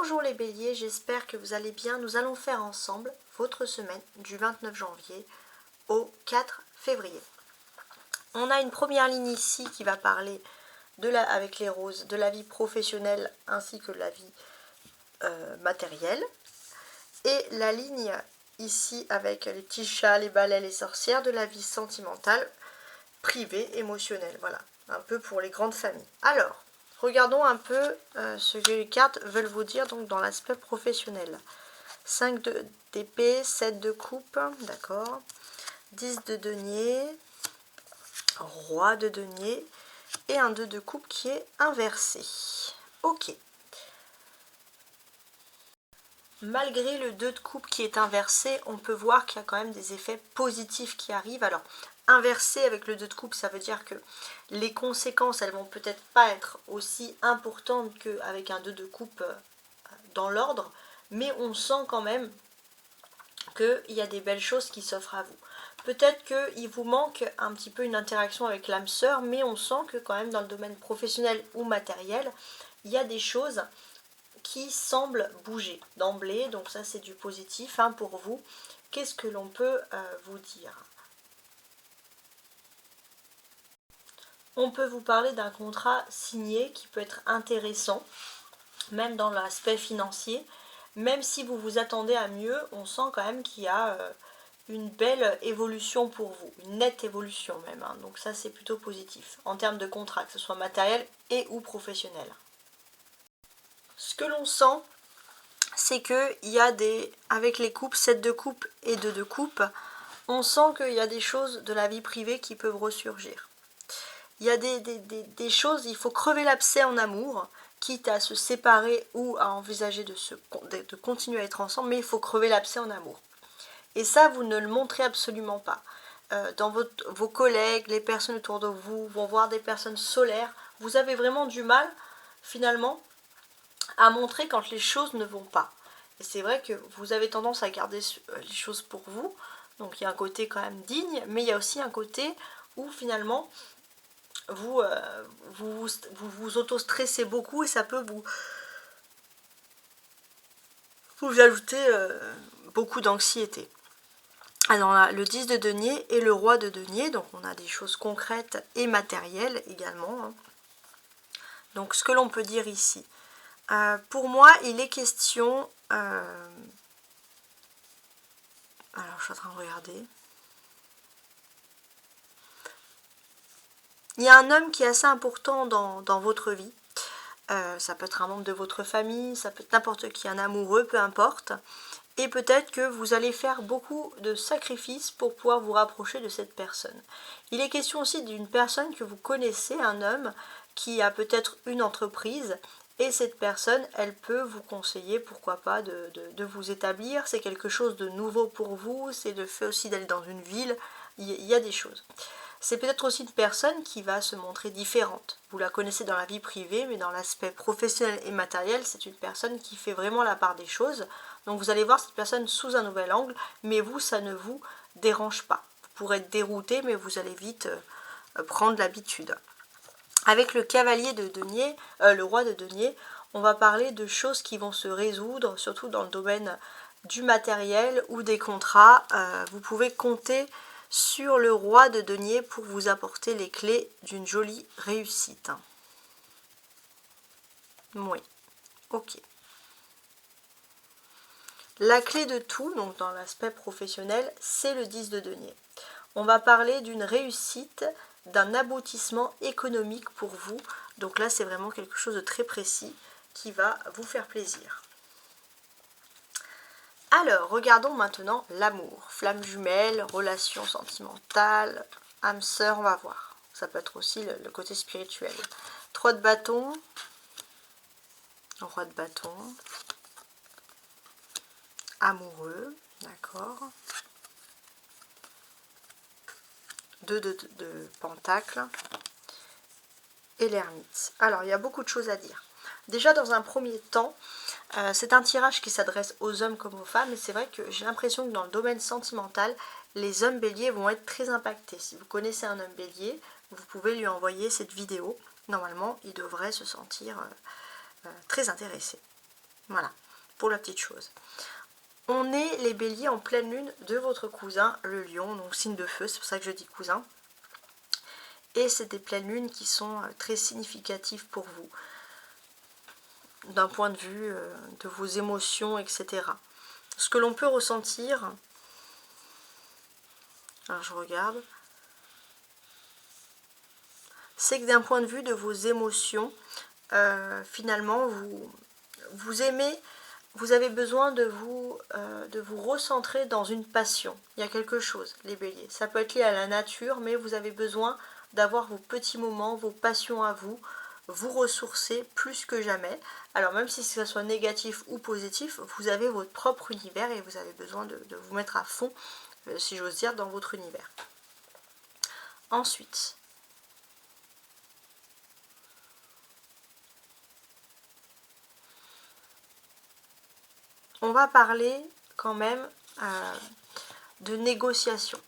Bonjour les béliers, j'espère que vous allez bien. Nous allons faire ensemble votre semaine du 29 janvier au 4 février. On a une première ligne ici qui va parler avec les roses de la vie professionnelle ainsi que de la vie matérielle. Et la ligne ici avec les petits chats, les balais, les sorcières de la vie sentimentale, privée, émotionnelle. Voilà, un peu pour les grandes familles. Alors, regardons un peu ce que les cartes veulent vous dire donc dans l'aspect professionnel. 5 d'épée, 7 de coupe, d'accord. 10 de denier, roi de denier et un 2 de coupe qui est inversé. Ok. Malgré le 2 de coupe qui est inversé, on peut voir qu'il y a quand même des effets positifs qui arrivent. Alors, inversé avec le 2 de coupe, ça veut dire que les conséquences, elles vont peut-être pas être aussi importantes qu'avec un 2 de coupe dans l'ordre, mais on sent quand même qu'il y a des belles choses qui s'offrent à vous. Peut-être qu'il vous manque un petit peu une interaction avec l'âme sœur, mais on sent que quand même dans le domaine professionnel ou matériel, il y a des choses qui semblent bouger d'emblée. Donc ça c'est du positif hein, pour vous. Qu'est-ce que l'on peut vous dire? On peut vous parler d'un contrat signé qui peut être intéressant, même dans l'aspect financier. Même si vous vous attendez à mieux, on sent quand même qu'il y a une belle évolution pour vous, une nette évolution même. Hein. Donc ça c'est plutôt positif en termes de contrat, que ce soit matériel et ou professionnel. Ce que l'on sent, c'est qu'il y a avec les coupes, 7 de coupe et 2 de coupe, on sent qu'il y a des choses de la vie privée qui peuvent ressurgir. Il y a des choses, il faut crever l'abcès en amour, quitte à se séparer ou à envisager de continuer à être ensemble, mais il faut crever l'abcès en amour. Et ça, vous ne le montrez absolument pas. Dans vos collègues, les personnes autour de vous vont voir des personnes solaires. Vous avez vraiment du mal, finalement, à montrer quand les choses ne vont pas. Et c'est vrai que vous avez tendance à garder les choses pour vous. Donc il y a un côté quand même digne, mais il y a aussi un côté où finalement vous vous auto-stressez beaucoup et ça peut vous ajouter beaucoup d'anxiété. Alors là, le 10 de denier et le roi de denier, donc on a des choses concrètes et matérielles également. Hein. Donc ce que l'on peut dire ici, pour moi il est question, alors je suis en train de regarder, il y a un homme qui est assez important dans votre vie. Ça peut être un membre de votre famille, ça peut être n'importe qui, un amoureux, peu importe. Et peut-être que vous allez faire beaucoup de sacrifices pour pouvoir vous rapprocher de cette personne. Il est question aussi d'une personne que vous connaissez, un homme qui a peut-être une entreprise. Et cette personne, elle peut vous conseiller, pourquoi pas, de vous établir. C'est quelque chose de nouveau pour vous, c'est le fait aussi d'aller dans une ville. Il y a des choses. C'est peut-être aussi une personne qui va se montrer différente. Vous la connaissez dans la vie privée, mais dans l'aspect professionnel et matériel, c'est une personne qui fait vraiment la part des choses. Donc vous allez voir cette personne sous un nouvel angle, mais vous, ça ne vous dérange pas. Vous pourrez être dérouté, mais vous allez vite prendre l'habitude. Avec le cavalier de denier, le roi de denier, on va parler de choses qui vont se résoudre, surtout dans le domaine du matériel ou des contrats. Vous pouvez compter sur le roi de denier pour vous apporter les clés d'une jolie réussite. Oui, ok. La clé de tout, donc dans l'aspect professionnel, c'est le 10 de denier. On va parler d'une réussite, d'un aboutissement économique pour vous. Donc là, c'est vraiment quelque chose de très précis qui va vous faire plaisir. Alors, regardons maintenant l'amour. Flamme jumelle, relation sentimentale, âme sœur, on va voir. Ça peut être aussi le côté spirituel. 3 de bâton, roi de bâton, amoureux, d'accord. 2 de pentacle et l'ermite. Alors, il y a beaucoup de choses à dire. Déjà, dans un premier temps, c'est un tirage qui s'adresse aux hommes comme aux femmes, et c'est vrai que j'ai l'impression que dans le domaine sentimental, les hommes béliers vont être très impactés. Si vous connaissez un homme bélier, vous pouvez lui envoyer cette vidéo. Normalement, il devrait se sentir très intéressé. Voilà, pour la petite chose. On est les béliers en pleine lune de votre cousin, le lion, donc signe de feu, c'est pour ça que je dis cousin. Et c'est des pleines lunes qui sont très significatives pour vous, d'un point de vue de vos émotions, etc. Ce que l'on peut ressentir, alors je regarde, c'est que d'un point de vue de vos émotions, finalement, vous aimez, vous avez besoin de vous recentrer dans une passion. Il y a quelque chose, les béliers. Ça peut être lié à la nature, mais vous avez besoin d'avoir vos petits moments, vos passions à vous, vous ressourcer plus que jamais. Alors même si ce soit négatif ou positif, vous avez votre propre univers et vous avez besoin de vous mettre à fond, si j'ose dire, dans votre univers. Ensuite, on va parler quand même de négociation.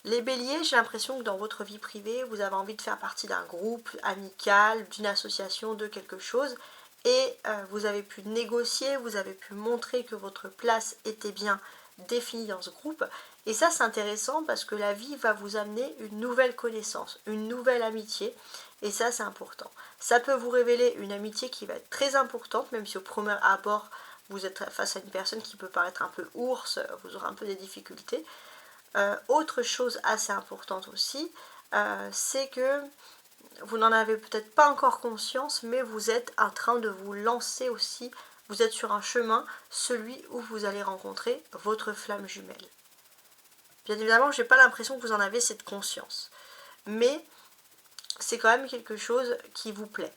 Les béliers, j'ai l'impression que dans votre vie privée, vous avez envie de faire partie d'un groupe amical, d'une association, de quelque chose, et vous avez pu négocier, vous avez pu montrer que votre place était bien définie dans ce groupe, et ça c'est intéressant parce que la vie va vous amener une nouvelle connaissance, une nouvelle amitié, et ça c'est important. Ça peut vous révéler une amitié qui va être très importante, même si au premier abord vous êtes face à une personne qui peut paraître un peu ours, vous aurez un peu des difficultés. Autre chose assez importante aussi, c'est que vous n'en avez peut-être pas encore conscience, mais vous êtes en train de vous lancer aussi, vous êtes sur un chemin, celui où vous allez rencontrer votre flamme jumelle. Bien évidemment, je n'ai pas l'impression que vous en avez cette conscience, mais c'est quand même quelque chose qui vous plaît.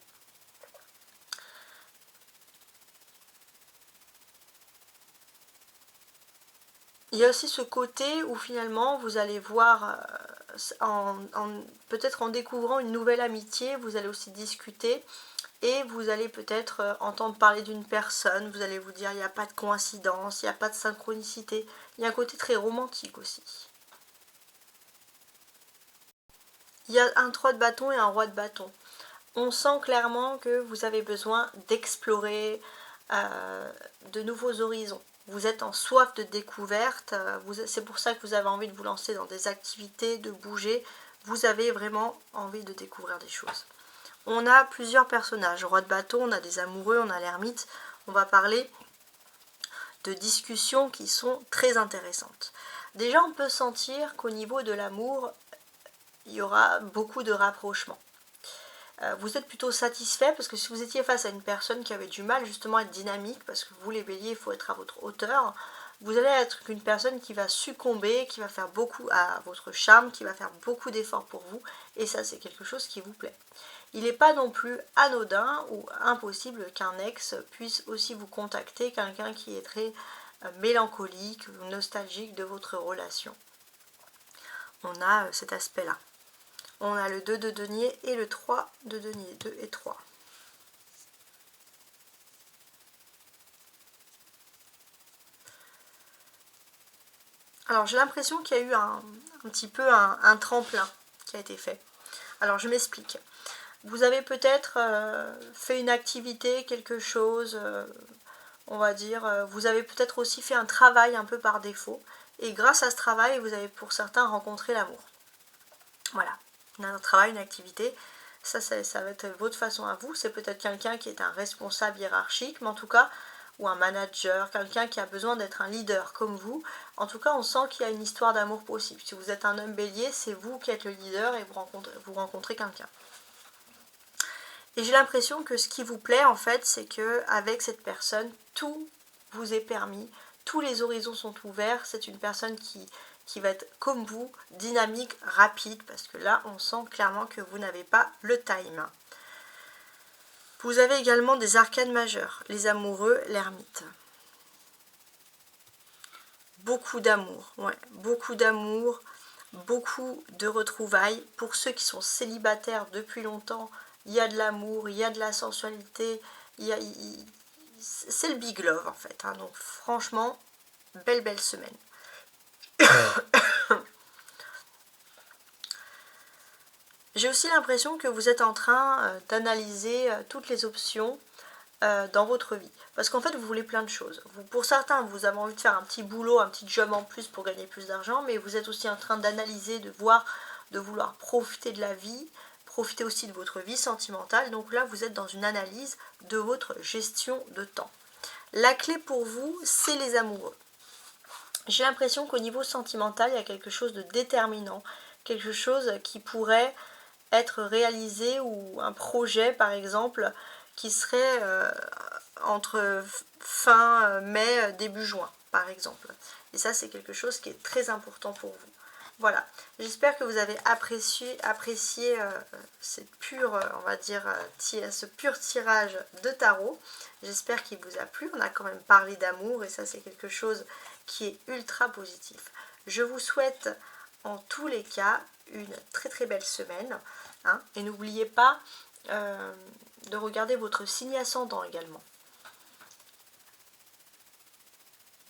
Il y a aussi ce côté où finalement vous allez voir, peut-être en découvrant une nouvelle amitié, vous allez aussi discuter et vous allez peut-être entendre parler d'une personne, vous allez vous dire il n'y a pas de coïncidence, il n'y a pas de synchronicité, il y a un côté très romantique aussi. Il y a un 3 de bâton et un roi de bâton. On sent clairement que vous avez besoin d'explorer de nouveaux horizons. Vous êtes en soif de découverte, c'est pour ça que vous avez envie de vous lancer dans des activités, de bouger. Vous avez vraiment envie de découvrir des choses. On a plusieurs personnages. Roi de bâton, on a des amoureux, on a l'ermite. On va parler de discussions qui sont très intéressantes. Déjà, on peut sentir qu'au niveau de l'amour, il y aura beaucoup de rapprochements. Vous êtes plutôt satisfait parce que si vous étiez face à une personne qui avait du mal justement à être dynamique, parce que vous les béliers il faut être à votre hauteur, vous allez être une personne qui va succomber, qui va faire beaucoup à votre charme, qui va faire beaucoup d'efforts pour vous, et ça c'est quelque chose qui vous plaît. Il n'est pas non plus anodin ou impossible qu'un ex puisse aussi vous contacter, quelqu'un qui est très mélancolique ou nostalgique de votre relation. On a cet aspect-là. On a le 2 de denier et le 3 de denier, 2 et 3. Alors j'ai l'impression qu'il y a eu un petit peu un tremplin qui a été fait. Alors je m'explique. Vous avez peut-être fait une activité, quelque chose, on va dire, vous avez peut-être aussi fait un travail un peu par défaut. Et grâce à ce travail, vous avez pour certains rencontré l'amour. Voilà. Un travail, une activité, ça va être votre façon à vous. C'est peut-être quelqu'un qui est un responsable hiérarchique, mais en tout cas, ou un manager, quelqu'un qui a besoin d'être un leader comme vous. En tout cas, on sent qu'il y a une histoire d'amour possible. Si vous êtes un homme bélier, c'est vous qui êtes le leader et vous rencontrez quelqu'un. Et j'ai l'impression que ce qui vous plaît, en fait, c'est que avec cette personne, tout vous est permis, tous les horizons sont ouverts. C'est une personne qui va être comme vous, dynamique, rapide, parce que là, on sent clairement que vous n'avez pas le time. Vous avez également des arcanes majeures, les amoureux, l'ermite. Beaucoup d'amour, ouais, beaucoup d'amour, beaucoup de retrouvailles. Pour ceux qui sont célibataires depuis longtemps, il y a de l'amour, il y a de la sensualité, c'est le big love en fait. Hein. Donc franchement, belle semaine. J'ai aussi l'impression que vous êtes en train d'analyser toutes les options dans votre vie. Parce qu'en fait, vous voulez plein de choses. Pour certains, vous avez envie de faire un petit boulot, un petit job en plus pour gagner plus d'argent, mais vous êtes aussi en train d'analyser, de voir, de vouloir profiter de la vie, profiter aussi de votre vie sentimentale. Donc là, vous êtes dans une analyse de votre gestion de temps. La clé pour vous, c'est les amoureux. J'ai l'impression qu'au niveau sentimental, il y a quelque chose de déterminant, quelque chose qui pourrait être réalisé ou un projet par exemple qui serait entre fin mai, début juin par exemple. Et ça c'est quelque chose qui est très important pour vous. Voilà, j'espère que vous avez apprécié cette pure, on va dire, ce pur tirage de tarot. J'espère qu'il vous a plu. On a quand même parlé d'amour et ça c'est quelque chose qui est ultra positif. Je vous souhaite en tous les cas une très très belle semaine. Hein, et n'oubliez pas de regarder votre signe ascendant également.